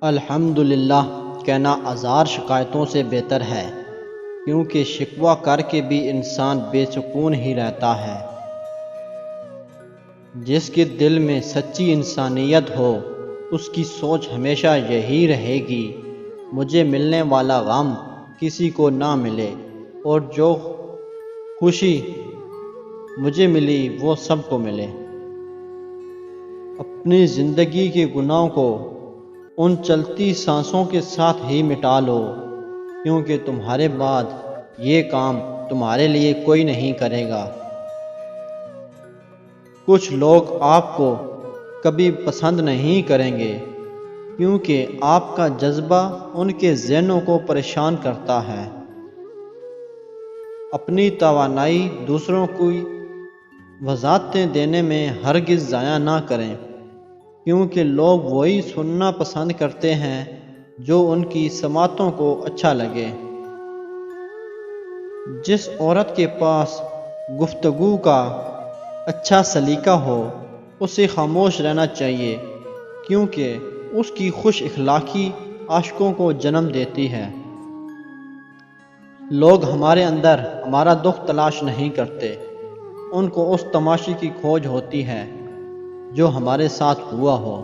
الحمدللہ کہنا ہزار شکایتوں سے بہتر ہے، کیونکہ شکوہ کر کے بھی انسان بے سکون ہی رہتا ہے۔ جس کے دل میں سچی انسانیت ہو اس کی سوچ ہمیشہ یہی رہے گی، مجھے ملنے والا غم کسی کو نہ ملے، اور جو خوشی مجھے ملی وہ سب کو ملے۔ اپنی زندگی کے گناہوں کو ان چلتی سانسوں کے ساتھ ہی مٹا لو، کیونکہ تمہارے بعد یہ کام تمہارے لیے کوئی نہیں کرے گا۔ کچھ لوگ آپ کو کبھی پسند نہیں کریں گے، کیونکہ آپ کا جذبہ ان کے ذہنوں کو پریشان کرتا ہے۔ اپنی توانائی دوسروں کو وضاحتیں دینے میں ہرگز ضائع نہ کریں، کیونکہ لوگ وہی سننا پسند کرتے ہیں جو ان کی سماعتوں کو اچھا لگے۔ جس عورت کے پاس گفتگو کا اچھا سلیقہ ہو اسے خاموش رہنا چاہیے، کیونکہ اس کی خوش اخلاقی عاشقوں کو جنم دیتی ہے۔ لوگ ہمارے اندر ہمارا دکھ تلاش نہیں کرتے، ان کو اس تماشے کی کھوج ہوتی ہے جو ہمارے ساتھ ہوا ہو۔